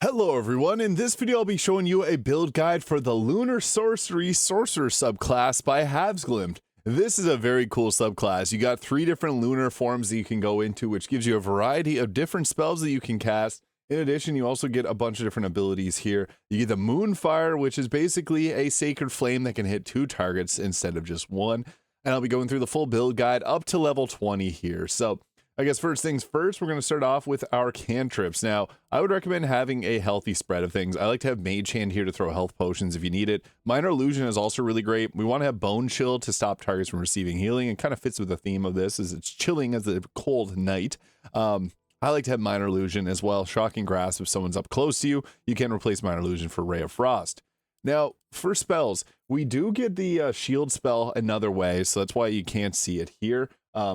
Hello everyone, in this video I'll be showing you a build guide for the Lunar Sorcerery Sorcerer Subclass by Havsglimt. This is a very cool subclass. You got 3 different lunar forms that you can go into, which gives you a variety of different spells that you can cast. In addition, you also get a bunch of different abilities here. You get the Moonfire, which is basically a sacred flame that can hit 2 targets instead of just 1. And I'll be going through the full build guide up to level 20 here. So I guess first things first, we're going to start off with our cantrips. Now, I would recommend having a healthy spread of things. I like to have Mage Hand here to throw health potions if you need it. Minor Illusion is also really great. We want to have Bone Chill to stop targets from receiving healing. It kind of fits with the theme of this, as it's chilling as a cold night. I like to have Minor Illusion as well. Shocking Grasp, if someone's up close to you, you can replace Minor Illusion for Ray of Frost. Now, for spells, we do get the shield spell another way, so that's why you can't see it here.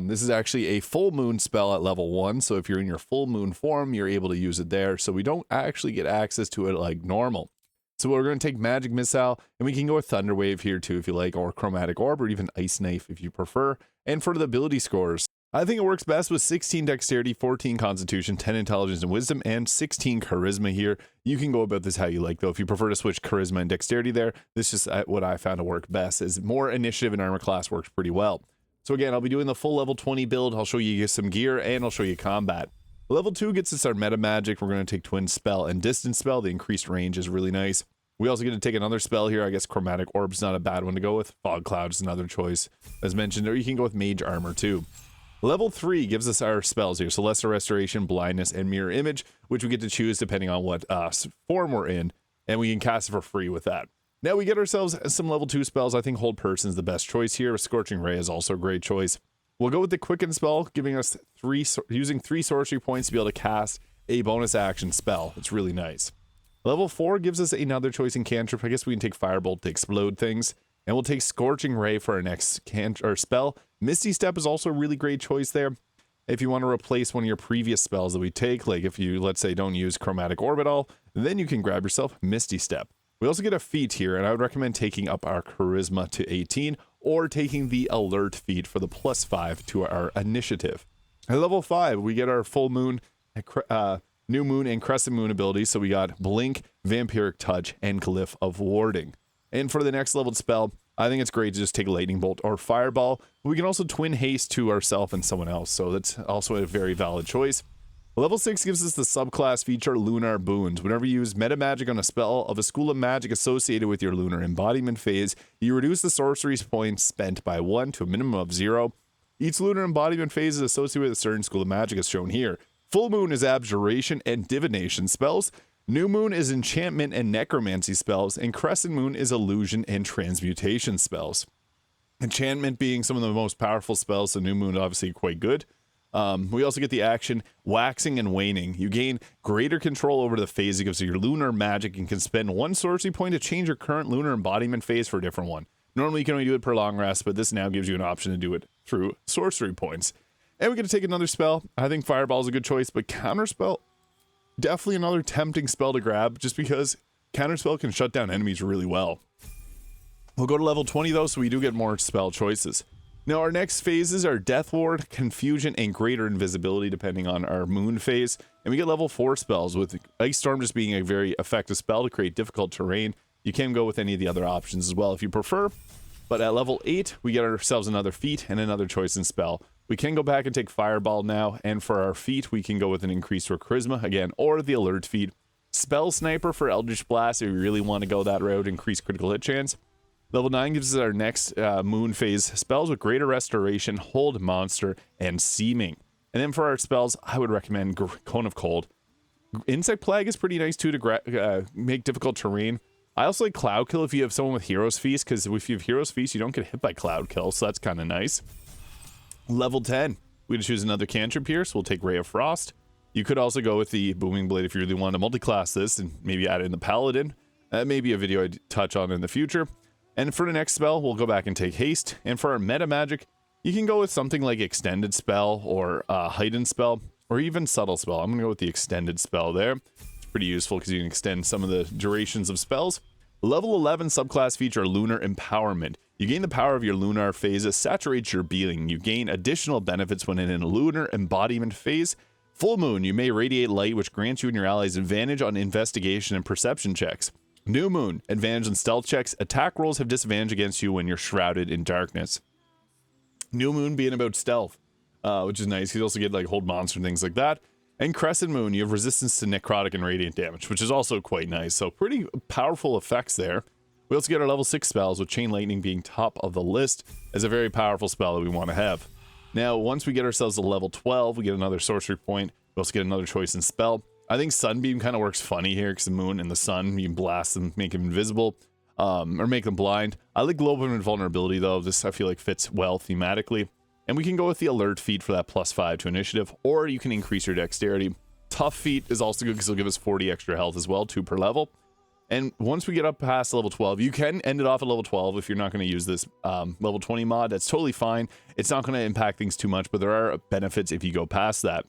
This is actually a full moon spell at level 1, so if you're in your full moon form, you're able to use it there, so we don't actually get access to it like normal. So we're going to take Magic Missile, and we can go with Thunder Wave here too if you like, or Chromatic Orb, or even Ice Knife if you prefer. And for the ability scores, I think it works best with 16 Dexterity, 14 Constitution, 10 Intelligence and Wisdom, and 16 Charisma here. You can go about this how you like though. If you prefer to switch Charisma and Dexterity there, this is just what I found to work best, is more Initiative and Armor class works pretty well. So again, I'll be doing the full level 20 build. I'll show you some gear and I'll show you combat. Level 2 gets us our meta magic. We're going to take Twin Spell and Distance Spell. The increased range is really nice. We also get to take another spell here. I guess Chromatic Orb's not a bad one to go with. Fog Cloud is another choice, as mentioned, or you can go with Mage Armor too. Level 3 gives us our spells here. So Lesser Restoration, Blindness, and Mirror Image, which we get to choose depending on what form we're in, and we can cast it for free with that. Now we get ourselves some level 2 spells. I think Hold Person is the best choice here. Scorching Ray is also a great choice. We'll go with the Quicken spell, giving us using 3 sorcery points to be able to cast a bonus action spell. It's really nice. Level 4 gives us another choice in cantrip. I guess we can take Firebolt to explode things. And we'll take Scorching Ray for our next spell. Misty Step is also a really great choice there. If you want to replace one of your previous spells that we take, like if you, let's say, don't use Chromatic Orb at all, then you can grab yourself Misty Step. We also get a feat here, and I would recommend taking up our Charisma to 18, or taking the Alert feat for the +5 to our Initiative. At level 5, we get our Full Moon, New Moon, and Crescent Moon abilities, so we got Blink, Vampiric Touch, and Glyph of Warding. And for the next leveled spell, I think it's great to just take Lightning Bolt or Fireball. We can also Twin Haste to ourselves and someone else, so that's also a very valid choice. Level 6 gives us the subclass feature Lunar Boons. Whenever you use meta magic on a spell of a school of magic associated with your lunar embodiment phase, you reduce the sorcery points spent by 1 to a minimum of 0. Each lunar embodiment phase is associated with a certain school of magic as shown here. Full Moon is Abjuration and Divination spells. New Moon is Enchantment and Necromancy spells, and Crescent Moon is Illusion and Transmutation spells. Enchantment being some of the most powerful spells, so New Moon obviously quite good. We also get the action Waxing and Waning. You gain greater control over the phase it gives you your lunar magic and can spend 1 sorcery point to change your current lunar embodiment phase for a different one. Normally you can only do it per long rest, but this now gives you an option to do it through sorcery points. And we get to take another spell. I think Fireball is a good choice, but Counterspell, definitely another tempting spell to grab, just because Counterspell can shut down enemies really well. We'll go to level 20 though, so we do get more spell choices. Now our next phases are Death Ward, Confusion, and Greater Invisibility depending on our moon phase. And we get level 4 spells, with Ice Storm just being a very effective spell to create difficult terrain. You can go with any of the other options as well if you prefer. But at level 8, we get ourselves another feat and another choice in spell. We can go back and take Fireball now, and for our feat, we can go with an increase for Charisma again, or the Alert feat. Spell Sniper for Eldritch Blast if you really want to go that route, increase critical hit chance. Level 9 gives us our next moon phase spells with Greater Restoration, Hold Monster, and Seeming. And then for our spells, I would recommend Cone of Cold. Insect Plague is pretty nice too to make difficult terrain. I also like Cloud Kill if you have someone with Hero's Feast, because if you have Hero's Feast, you don't get hit by Cloud Kill, so that's kind of nice. Level 10, we can choose another cantrip here, so we'll take Ray of Frost. You could also go with the Booming Blade if you really want to multiclass this and maybe add in the Paladin. That may be a video I'd touch on in the future. And for the next spell, we'll go back and take Haste. And for our meta magic, you can go with something like Extended Spell or Heightened Spell, or even Subtle Spell. I'm going to go with the Extended Spell there. It's pretty useful because you can extend some of the durations of spells. Level 11 subclass feature Lunar Empowerment. You gain the power of your lunar phase, saturates your being. You gain additional benefits when in a lunar embodiment phase. Full moon, you may radiate light, which grants you and your allies advantage on investigation and perception checks. New moon, advantage on stealth checks. Attack rolls have disadvantage against you when you're shrouded in darkness. New moon being about stealth, which is nice. You also get like hold monster and things like that. And crescent moon, you have resistance to necrotic and radiant damage, which is also quite nice. So pretty powerful effects there. We also get our level 6 spells, with Chain Lightning being top of the list as a very powerful spell that we want to have. Now, once we get ourselves to level 12, we get another sorcery point. We also get another choice in spell. I think Sunbeam kind of works funny here because the moon and the sun, you can blast them, make them invisible, or make them blind. I like Global Invulnerability though. This I feel like fits well thematically. And we can go with the alert feat for that +5 to initiative, or you can increase your dexterity. Tough feat is also good because it'll give us 40 extra health as well, 2 per level. And once we get up past level 12, you can end it off at level 12 if you're not going to use this level 20 mod. That's totally fine. It's not going to impact things too much, but there are benefits if you go past that.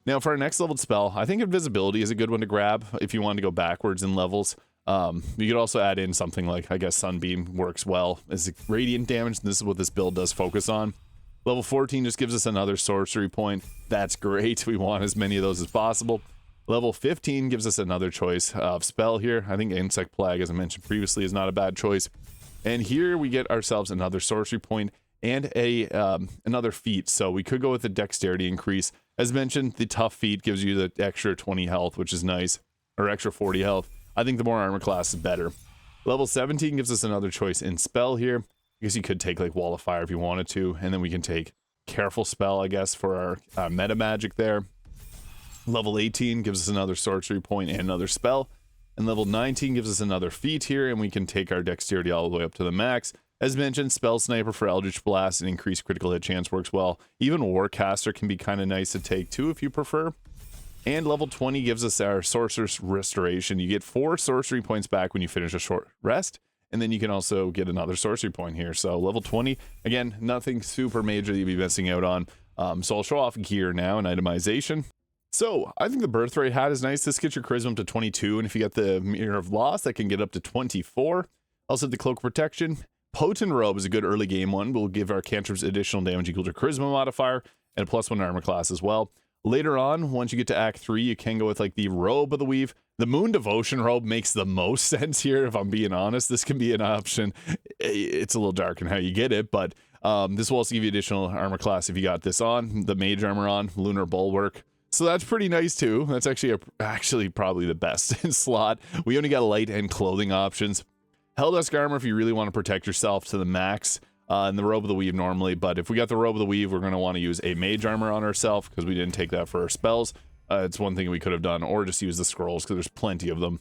Now, for our next leveled spell, I think Invisibility is a good one to grab if you want to go backwards in levels. You could also add in something like, I guess, Sunbeam works well as radiant damage. And this is what this build does focus on. Level 14 just gives us another sorcery point. That's great. We want as many of those as possible. Level 15 gives us another choice of spell here. I think Insect Plague, as I mentioned previously, is not a bad choice. And here we get ourselves another sorcery point and another feat. So we could go with the dexterity increase. As mentioned, the tough feat gives you the extra 20 health, which is nice, or extra 40 health. I think the more armor class is better. Level 17 gives us another choice in spell here. I guess you could take like Wall of Fire if you wanted to, and then we can take Careful Spell, I guess, for our meta magic there. Level 18 gives us another sorcery point and another spell. And level 19 gives us another feat here, and we can take our dexterity all the way up to the max. As mentioned, Spell Sniper for Eldritch Blast and increased critical hit chance works well. Even Warcaster can be kind of nice to take too if you prefer. And level 20 gives us our Sorcerer's Restoration. You get 4 sorcery points back when you finish a short rest. And then you can also get another sorcery point here. So level 20, again, nothing super major that you'd be missing out on. So I'll show off gear now and itemization. So I think the Birthright Hat is nice. This gets your charisma up to 22. And if you get the Mirror of Loss, that can get up to 24. Also the Cloak of Protection. Potent Robe is a good early game one. We'll give our cantrips additional damage equal to charisma modifier and a +1 armor class as well. Later on, once you get to Act 3, you can go with like the Robe of the Weave. The Moon Devotion Robe makes the most sense here, if I'm being honest. This can be an option. It's a little dark in how you get it, but this will also give you additional armor class if you got this on. The Mage Armor on, Lunar Bulwark. So that's pretty nice too. That's actually probably the best in slot. We only got light and clothing options. Helldusk Armor if you really want to protect yourself to the max. And the Robe of the Weave normally, but if we got the Robe of the Weave, we're going to want to use a Mage Armor on ourselves because we didn't take that for our spells. It's one thing we could have done, or just use the scrolls because there's plenty of them.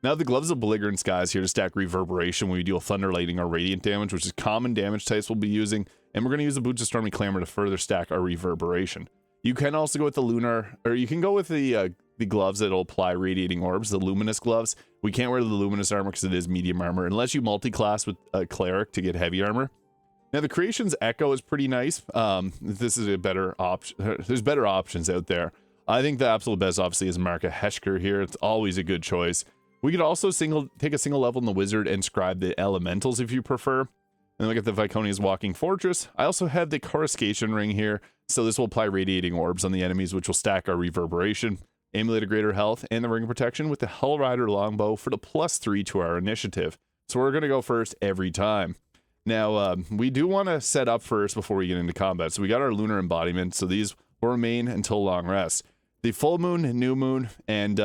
Now the Gloves of Belligerence guys here to stack Reverberation when we deal Thunder Lightning or Radiant damage, which is common damage types we'll be using, and we're going to use the Boots of Stormy Clamor to further stack our Reverberation. You can also go with the Lunar, or you can go with the gloves that'll apply Radiating Orbs, the Luminous gloves. We can't wear the Luminous armor because it is medium armor, unless you multi-class with a Cleric to get heavy armor. Now the Creation's Echo is pretty nice. This is a better option. There's better options out there. I think the absolute best obviously is Marka Heshker here. It's always a good choice. We could also take a single level in the Wizard and scribe the Elementals if you prefer. And then we get the Viconia's Walking Fortress. I also have the Coruscation Ring here. So this will apply Radiating Orbs on the enemies, which will stack our Reverberation, Amulet of Greater Health, and the Ring of Protection with the Hellrider Longbow for the +3 to our initiative. So we're going to go first every time. Now, we do want to set up first before we get into combat. So we got our Lunar Embodiment, so these will remain until long rest. The Full Moon, New Moon, and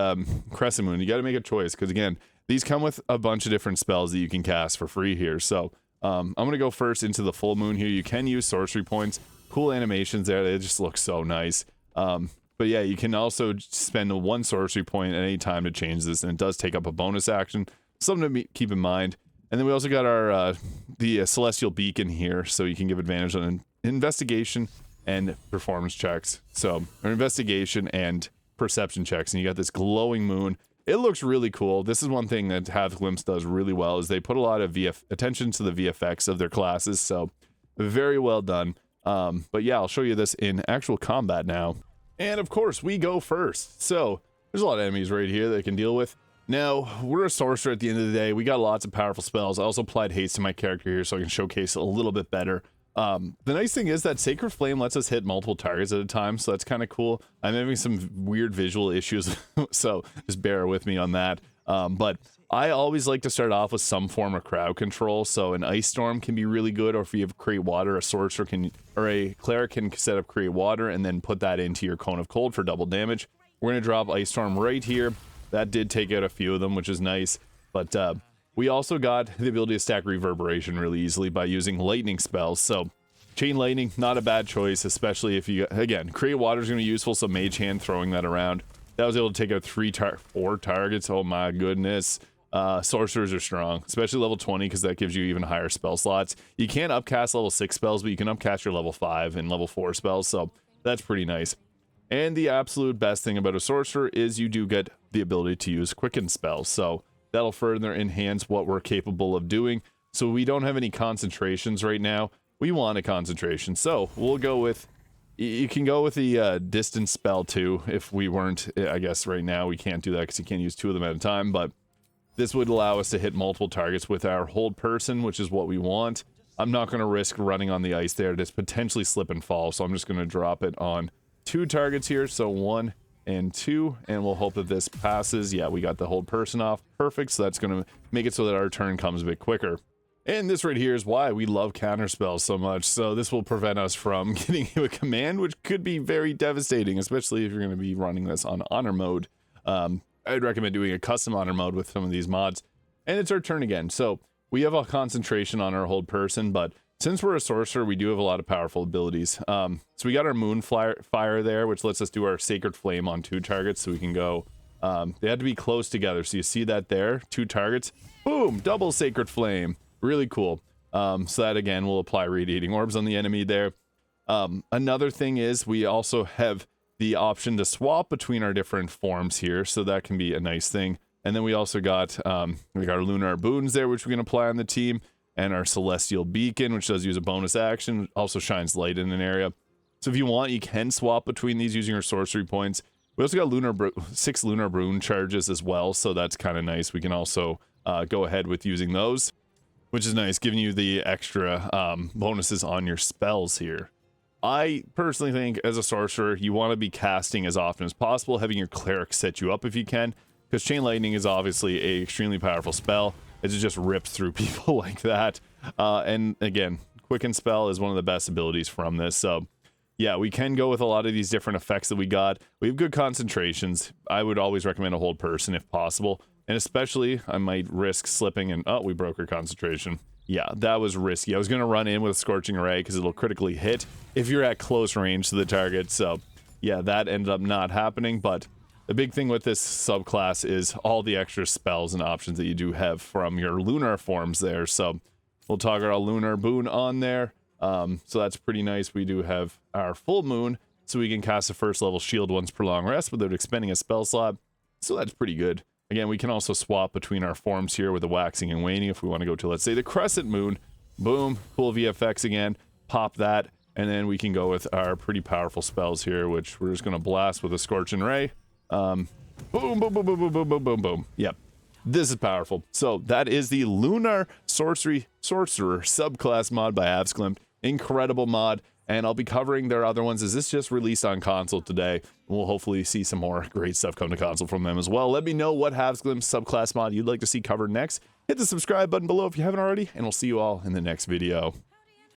Crescent Moon, you got to make a choice, because again, these come with a bunch of different spells that you can cast for free here. So I'm going to go first into the Full Moon here. You can use sorcery points. Cool animations there. They just look so nice. But yeah, you can also spend 1 sorcery point at any time to change this, and it does take up a bonus action. Something to keep in mind. And then we also got our the Celestial Beacon here, so you can give advantage on investigation and performance checks. So, or investigation and perception checks, and you got this glowing moon. It looks really cool. This is one thing that Havsglimt does really well, is they put a lot of attention to the VFX of their classes, so very well done. But yeah, I'll show you this in actual combat now. And of course, we go first. So, there's a lot of enemies right here that I can deal with. Now, we're a sorcerer at the end of the day. We got lots of powerful spells. I also applied haste to my character here so I can showcase it a little bit better. The nice thing is that Sacred Flame lets us hit multiple targets at a time, so that's kind of cool. I'm having some weird visual issues, so just bear with me on that. But I always like to start off with some form of crowd control, so an Ice Storm can be really good, or if you have Create Water, a Sorcerer can, or a Cleric can set up Create Water and then put that into your Cone of Cold for double damage. We're going to drop Ice Storm right here. That did take out a few of them, which is nice, but we also got the ability to stack Reverberation really easily by using lightning spells, so Chain Lightning, not a bad choice, especially if you, again, Create Water is going to be useful, so Mage Hand throwing that around. That was able to take out 4 targets, oh my goodness. Sorcerers are strong, especially level 20, because that gives you even higher spell slots. You can't upcast level 6 spells, but you can upcast your level 5 and level 4 spells, so that's pretty nice. And the absolute best thing about a Sorcerer is you do get the ability to use Quicken spells, so that'll further enhance what we're capable of doing. So we don't have any concentrations right now. We want a concentration, so we'll go with, you can go with the distance spell too, if we weren't, I guess right now we can't do that because you can't use 2 of them at a time, but this would allow us to hit multiple targets with our hold person, which is what we want. I'm not going to risk running on the ice there to potentially slip and fall, so I'm just going to drop it on 2 targets here, so 1 and 2, and we'll hope that this passes. Yeah, we got the hold person off. Perfect, so that's going to make it so that our turn comes a bit quicker. And this right here is why we love counter spells so much, so this will prevent us from getting a command, which could be very devastating, especially if you're going to be running this on honor mode. I'd recommend doing a custom honor mode with some of these mods. And it's our turn again. So we have a concentration on our hold person, but since we're a sorcerer, we do have a lot of powerful abilities. So we got our moon fire there, which lets us do our sacred flame on 2 targets. So we can go, they had to be close together. So you see that there, 2 targets, boom, double sacred flame. Really cool. So that again will apply radiating orbs on the enemy there. Another thing is we also have the option to swap between our different forms here, so that can be a nice thing. And then we also got we got our lunar boons there, which we can apply on the team, and our celestial beacon, which does use a bonus action, also shines light in an area. So if you want, you can swap between these using your sorcery points. We also got 6 lunar boon charges as well, so that's kind of nice. We can also go ahead with using those, which is nice, giving you the extra bonuses on your spells here. I personally think as a sorcerer, you want to be casting as often as possible, having your cleric set you up if you can, because Chain Lightning is obviously a extremely powerful spell. It just rips through people like that. And again, Quicken Spell is one of the best abilities from this. So yeah, we can go with a lot of these different effects that we got. We have good concentrations. I would always recommend a hold person if possible. And especially, I might risk slipping and, oh, we broke our concentration. Yeah, that was risky. I was going to run in with a Scorching Ray because it'll critically hit if you're at close range to the target. So yeah, that ended up not happening. But the big thing with this subclass is all the extra spells and options that you do have from your lunar forms there. So we'll toggle our lunar boon on there. So that's pretty nice. We do have our full moon, so we can cast a first level shield once per long rest without expending a spell slot. So that's pretty good. Again, we can also swap between our forms here with the waxing and waning if we want to go to, let's say, the crescent moon. Boom, cool VFX again, pop that, and then we can go with our pretty powerful spells here, which we're just going to blast with a Scorching Ray. Boom, boom, boom, boom, boom, boom, boom, boom, boom. Yep, this is powerful. So that is the Lunar Sorcery Sorcerer Subclass mod by Havsglimt. Incredible mod. And I'll be covering their other ones as this just released on console today. We'll hopefully see some more great stuff come to console from them as well. Let me know what Havsglimt subclass mod you'd like to see covered next. Hit the subscribe button below if you haven't already, and we'll see you all in the next video.